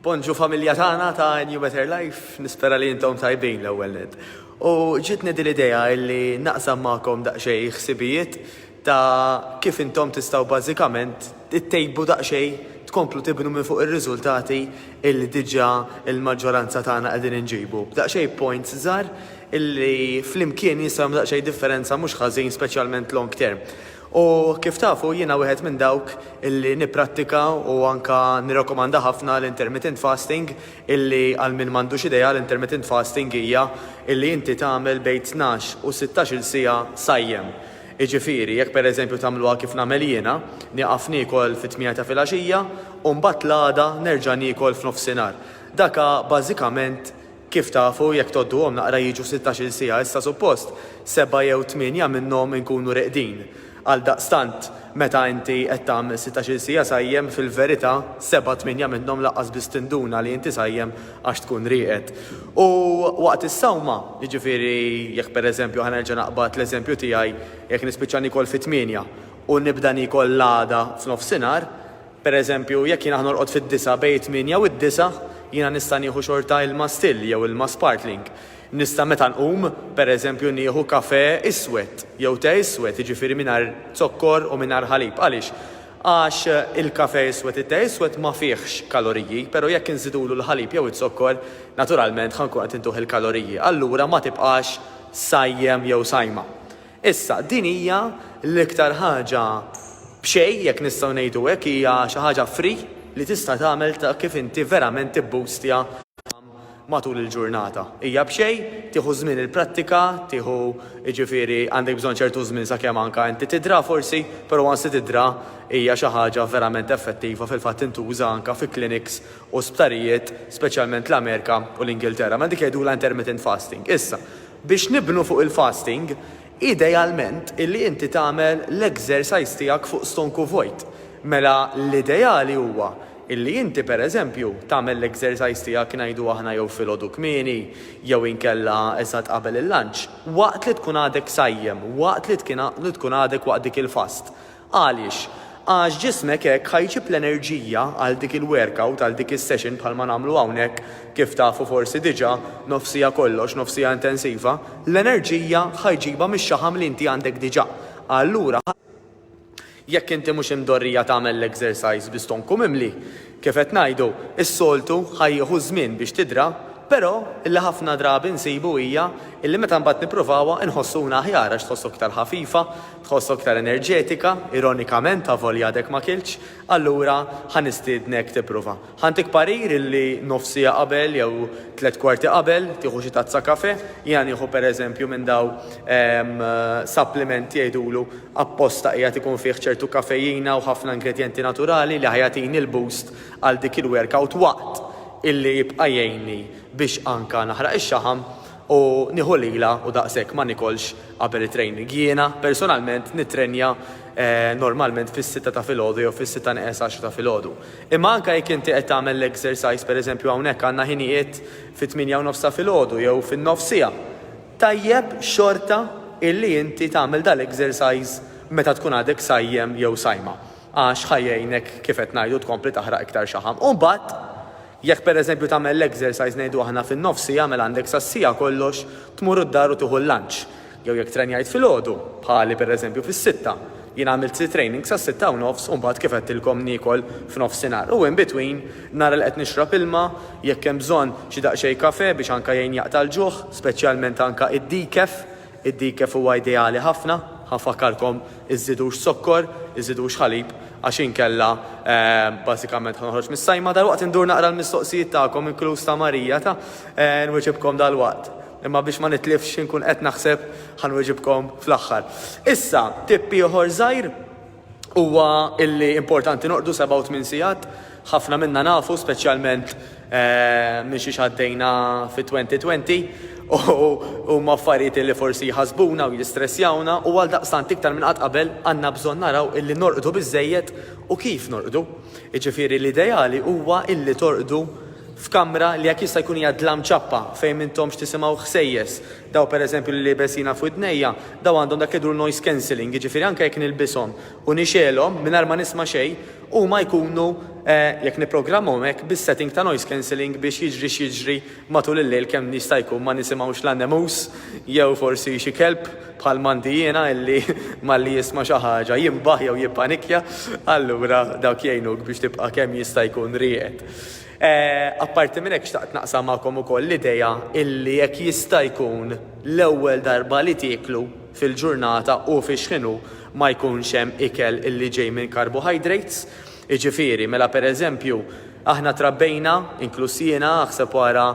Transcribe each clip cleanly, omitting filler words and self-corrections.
Bonġu familja tagħna ta' New Better Life, nispera li intom tajbin l-ewwel ned. U ġitni din l-idea li naqsam magħkom daqsxejn ħsibijiet ta' kif intom tistgħu bażikament ittejbu daqsxejn tkomplu tibnu minn fuq ir-riżultati illi diġà il-maġġoranza tagħna qegħdin inġibu. Daqsxejn points żgħar illi flimkien jistgħu daqsxejn differenza mhux ħażin speċjalment long term. U kif tafu jiena wieħed minn dawk illi nipprattika u anka nirrekomanda ħafna l-intermittent fasting illi għal min m'għandux idea l-intermittent fasting hija illi inti tagħmel bejn 12 u 16-il siegħa sajjem. Jiġifieri jekk pereżempju tagħmluha kif nagħmel jiena, nieqaf niekol fit-8 ta' filgħaxija u mbagħad l-għada nerġa' niekol f'nofsinhar. Daka bażikament kif tafu jekk todduhom naqra jiġu 16-il siegħa issa suppost 7 jew 8 minnhom inkunu reqdin. Għal daqstant, meta inti qed tagħmel 16-il siegħa sajjem fil-verità 7-8 minnhom laqqas biss tinduna li inti sajjem għax tkun rieqed. U waqt is-sawma, jiġifieri jekk pereżempju ħanerġa' naqbad l-eżempju tiegħi jekk nispiċċa nikol fit-8 u nibda nikol l-għada f'nofsinhar, pereżempju jekk jiena ħnorqod fid-9 bejn 8 u d-9 jiena nista' nieħu xorta ilma still jew ilma sparkling. Nista' meta nqum, pereżempju nieħu kafè iswed jew te iswed, jiġifieri mingħajr zokkor u mingħajr ħalib. Għaliex? Għax il-kafè iswed, it-te iswed ma fihx kaloriji, però jekk inżidulu l-ħalib jew it-zokkor, naturalment ħankun qed intuħ il-kaloriji. Allura ma tibqax sajjem jew sajma. Issa, din hija l-iktar ħaġa b'xejn jekk nistgħu ngħidu hekk hija xi ħaġa free li tista' tagħmel ta' kif inti verament tibboostja matul il-ġurnata. Hija b'xejn, tieħu żmien il-prattika, tieħu jiġifieri għandek bżonn ċertu żmien sakemm anke inti tidra forsi, però once tidra hija xi ħaġa verament effettiva fil-fatt intuża anke fi clinics u sptarijiet, speċjalment l-Amerika u l-Ingilterra. Ma dik jgħidula intermittent fasting. Issa, biex nibnu fuq il-fasting, idealment illi inti tagħmel l-exercise tiegħek fuq stonku vojt. Mela l-ideali huwa illi inti pereżempju tagħmel l-exercise tiegħek ngħidu aħna jew filgħodu kmieni jew inkella eżatt qabel il-lunch, waqt li tkun għadek sajjem, waqt li tkun għadek waqt dik il-fast. Għaliex? Għax ġismek hekk ħajġib l-enerġija għal dik il-workout, għal dik is-session bħalma nagħmlu hawnhekk kif tafu forsi diġà nofsija kollox, nofsija intensiva, l-enerġija ħajġibha mix-xaħam li inti għandek diġà. Allura jekk inti mhux imdorrija tagħmel l-exercise bi stonku mimli, kif qed ngħidu, is-soltu ħajjieħu żmien biex tidra, però illi ħafna drabi nsibu hija illi meta mbagħad nippruvawha inħossuna aħjar għax tħossu aktar ħafifa, tħossu aktar enerġetika, ironikament avolja għadek ma kilx, allura ħanistiednek tipprova. Ħantik parir illi nofsija qabel jew 3 kwarti qabel tieħu xi tazza kafè, jiena nieħu pereżempju minn daw supplementi jgħidulu apposta qiegħed ikun fih ċertu kafejjina u ħafna ingredjenti naturali li ħajatini l-boost għal dik il-workout waqt illi jibqa' jgħinni biex anka naħraq ix-xaħam u nieħu lila u daqshekk ma nikolx qabel it-training. Jiena personalment nitrenja normalment fis-6 ta' filgħodu jew fis-6 neqes 10 ta' filgħodu. Imma anke jekk inti qed tagħmel l-exercise pereżempju hawnhekk għandna ħinijiet fit-8 u nofs ta' filgħodu jew fin-nofsija. Tajjeb xorta illi inti tagħmel dal-exercise meta tkun għadek sajjem jew sajma. Għax ħajjejnek kif qed ngħidu tkompli taħraq iktar xaħam. U mbagħad jekk pereżempju tagħmel l-exercise ngħidu aħna fin-nofsi jagħmel għandek sassija kollox tmur id-dar u tieħu l-lunch. Jew jekk trenjajt filgħodu bħali pereżempju fis-6. Jien għamilt training sas-6 u nofs u mbagħad kif qedtilkom niekol f'nofsinhar. U in between nara li qed nixrab ilma, jekk hemm bżonn xi daqsxejn kafè biex anke jgħin jaqta' l-ġuħ, speċjalment anke id-decaf. Id-decaf huwa ideali ħafna, ħafakkarkom iżidux sokkor, iżidux ħalib, għax inkella bażikament ħanoħroġ mis-sajma dal-waqt indur naqra l-mistoqsijiet tagħkom inkluż ta' Marija ta' nweġibkom dal-waqt. Imma biex ma nitlifx inkun qed naħseb ħanweġibkom fl-aħħar. Issa, tipp ieħor żgħir huwa illi importanti noqdu 7-8 sigħat, ħafna minna nafu speċjalment minn xi għaddejna fit-2020 u ma' affarijiet li forsi jħasbuna u jistressjawna u għal daqstant iktar minn qatt qabel għandna bżonn naraw illi norqdu biżżejjed u kif norqdu. Jiġifieri l-ideali huwa illi torqdu f'kamra li jekk jista' jkun hija dlam ċappa fejn m'intomx tisimgħu ħsejjes. Daw pereżempju li libesina f'udnejja, daw għandhom dak idru noise cancelling, jiġifieri anke jekk nilbishom u nixelhom mingħajr ma nisma' xejn, huma jkunu jekk nipprogrammhom hekk bis-setting ta' noise cancelling biex jiġri matul il-lejl kemm jista' jkun ma nisimgħux l-annemus jew forsi xi kelb bħal m'għandi jiena illi malli jisma' xi ħaġa jinbaħ jew jippanikja, allura dawk jgħinuk biex tibqa' kemm jista' jkun rieqed. Apparti minn hekk xtaqt naqsam magħkom ukoll l-idea illi jekk jista' jkun l-ewwel darba li tieklu fil-ġurnata u fix-xinu ma jkunx hemm ikel illi ġej minn carbohydrates. Jiġifieri mela pereżempju aħna trabbejna, inkluż jiena aħseb wara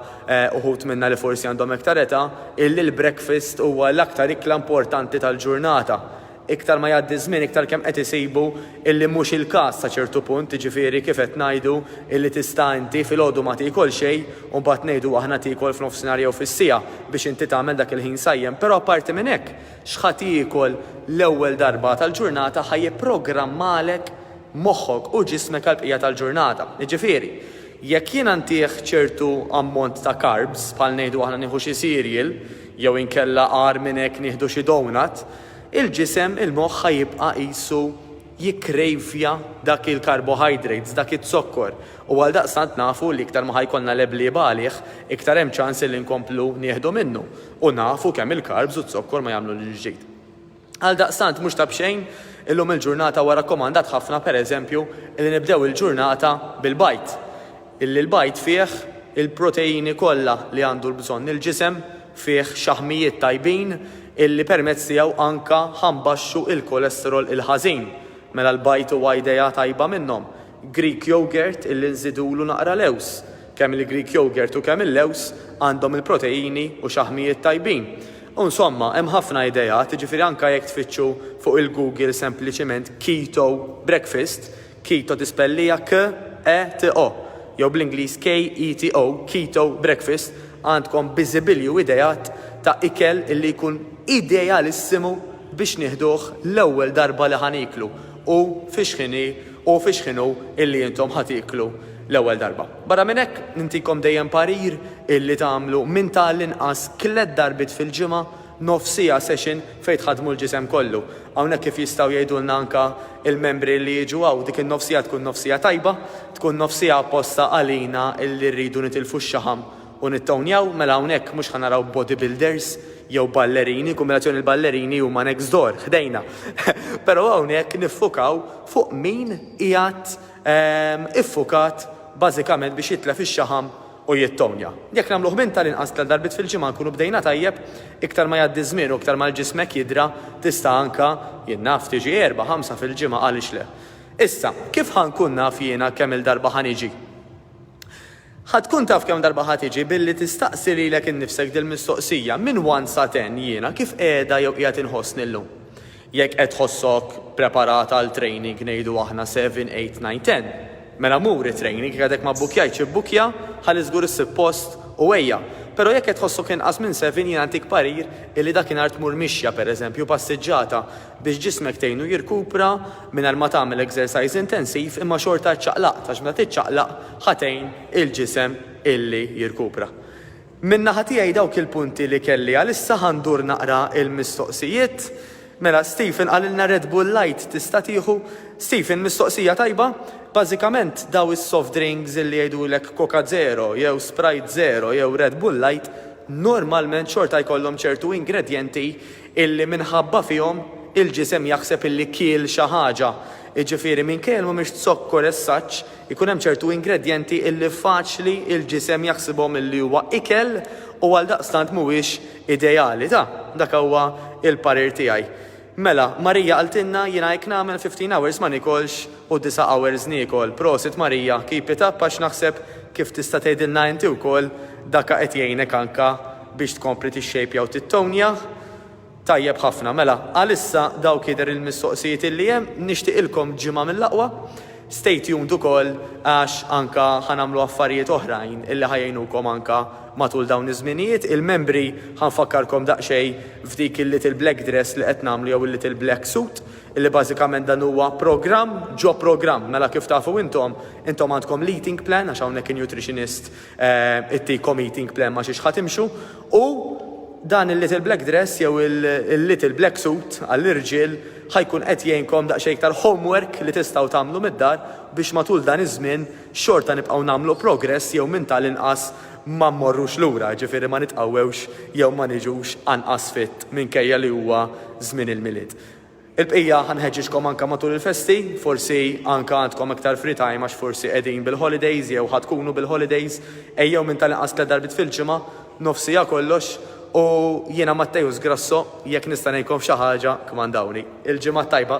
uħud minna li forsi għandhom iktar età, illi l-breakfast huwa l-aktar ikla importanti tal-ġurnata. Iktar ma jgħaddi żmien, iktar kemm qed isibu illi mhux il-każ sa ċertu punt, jiġifieri kif qed ngħidu illi tista' inti filgħodu ma tiekol xejn u mbagħad ngħidu aħna tiekol f'nofsinhar jew fis-sija biex inti tagħmel dak il-ħin sajjem. Però apparti minn hekk, x'ħadd tiekol l-ewwel darba tal-ġurnata ħajjipprogrammalek moħħok u ġismek għall-bqija tal-ġurnata. Jiġifieri, jekk jien ntih ċertu ammont ta' carbs bħal ngħidu aħna nieħu xi cereal jew inkella qar minn hekk nieħdu xi donut, il-ġisem il-moħħ ħajibqa' qisu jikkrejvja dak il-carbohydrates, dak it-zokkor. U għal daqstant nafu li iktar ma ħajkollna lebli għalih, iktar hemm ċans li nkomplu nieħdu minnu. U nafu kemm il-carbs u t-zokkor ma jagħmlu l-ġdid. Għal daqstant mhux ta' bxejn, illum il-ġurnata wara rakkomandat ħafna pereżempju li nibdew il-ġurnata bil-bajt. Illi l-bajt fih il-proteini kollha li għandu l-bżonn il-ġisem, fih xaħmijiet tajbin illi permezz tiegħu anka ħambaxxu il-kolesterol il-ħażin. Mela l-bajt huwa idea tajba minnhom. Greek yogurt illi nżidulu naqra lews. Kemm il-Greek yogurt u kemm il-lews għandhom il-proteini u xaħmijiet tajbin. Insomma, hemm ħafna idejat, jiġifieri anke jekk tfittxu fuq il-Google sempliċement keto breakfast, keto tispellija K-E-T-O, jew bl-Ingliż K-E-T-O, keto breakfast, għandkom biżibilju idejat ta' ikel illi jkun idealissimu biex nieħduh l-ewwel darba li ħaniklu u fix-xinu illi intom ħatiklu l-ewwel darba. Barra minn hekk nintikom dejjem parir illi tagħmlu minn tal-inqas 3 darbit fil-ġimgħa nofsija session fejn tħadmu l-ġisem kollu. Hawnhekk kif jistgħu jgħidulna anke il-membri li jiġu hawn dik in-nofsija tkun nofsija tajba, tkun nofsija apposta għalina illi rridu nitilfu x-xaħam u nittownjaw, mela hawnhekk mhux ħanaraw bodybuilders jew ballerini, kombinazzjoni l-ballerini huma next door, ħdejna. Però hawnhekk niffukaw fuq min qiegħed iffukat bażikament biex jitlef ix-xaħam u jittonja. Jekk nagħmluh minn tal-inqas 3 darbit fil-ġimgħa nkunu bdejna tajjeb, iktar ma jgħaddi żmien u iktar ma l-ġismek jidra tista' anke jinnaf tiġi 4-5 fil-ġimgħa għaliex le. Issa, kif ħankun naf jiena kemm il-darba ħaniġi? Ħadkun taf kemm darba ħatiġi billi tistaqsi lilek innifsek dil-mistoqsija minn 1 sa 10 jiena kif qiegħda jew qiegħed inħoss llum. Jekk qed tħossok preparata għal training ngħidu aħna 7, 8, 9, 10. Mela muri training jekk għadek ma bbukjajtx ibbukja ħalli żgur issib post u ejja. Però jekk qed tħossok inqas minn 7 jien għandik parir illi dakinhar tmur mixja pereżempju passiġġata biex ġismek tgħinu jirkupra mingħajr ma tagħmel exercise intensiv imma xorta ċċaqlaq għax meta tiċċaqlaq ħatejn il-ġisem illi jirkupra. Min-naħa tiegħi dawk il-punti li kelli għalissa ħandur naqra il-mistoqsijiet. Mela Stephen qalilna Red Bull Light tista' tieħu. Stephen mistoqsija tajba. Bażikament daw is-soft drinks illi jgħidulek Coca Zero jew Sprite Zero jew Red Bull Light normalment xorta jkollhom ċertu ingredjenti illi minħabba fihom il-ġisem jaħseb illi kiel xi ħaġa. Jiġifieri minkejja mhumiex zokkor as-saċ ikun hemm ċertu ingredjenti illi faċli il-ġisem jaħsibhom illi huwa ikel u għal daqstant mhuwiex ideali dak huwa il-parir tiegħi. Mela, Marija qaltilna jiena jekk nagħmel 15 hours ma nikolx u 9 hours niekol. Prosit Marija, keep it up għax naħseb kif tista' tgħidilna inti wkoll dak qed jgħinek anke biex tkompli tixxejpja u tittonja. Tajjeb ħafna, mela, għalissa dawk jidher il-mistoqsijiet illi hemm nixtieqilkom ġimgħa mill-aqwa. stay tuned ukoll għax anka ħanamlu affarijiet oħrajn illi ħajjnukom anka matul dawn iż-żminijiet. Il-membri ħanfakkarkom daqsxejn f'dik il-little black dress li qed nagħmlu jew il-little black suit illi bażikament dan huwa programm ġo programm. Mela kif tafu intom għandkom l-eating plan għax hawnhekk in-nutritionist ittikom eating plan ma xiex ħatimxu u dan il-little black dress jew il-little black suit għall-irġiel ħajkun qed jgħinkom daqsxejn iktar homework li tistgħu tagħmlu mid-dar biex matul dan iż-żmien xorta nibqgħu nagħmlu progress jew minn tal-inqas ma mmorrux lura, ġifieri ma nitqawwewx jew ma niġux anqas fit minkejja li huwa żmien il-milied. Il-bqija ħanħeġġixkom anka matul il-festi, forsi anka għandkom iktar free time għax forsi qegħdin bil-holidays jew ħadkunu bil-holidays ejjew minn tal-inqas tliet darbit fil-ġimgħa, nofsija kollox u jiena Mattejus Grasso jekk nista' ngħidkom xi ħaġa kmandawni. Il-ġimgħa tajba.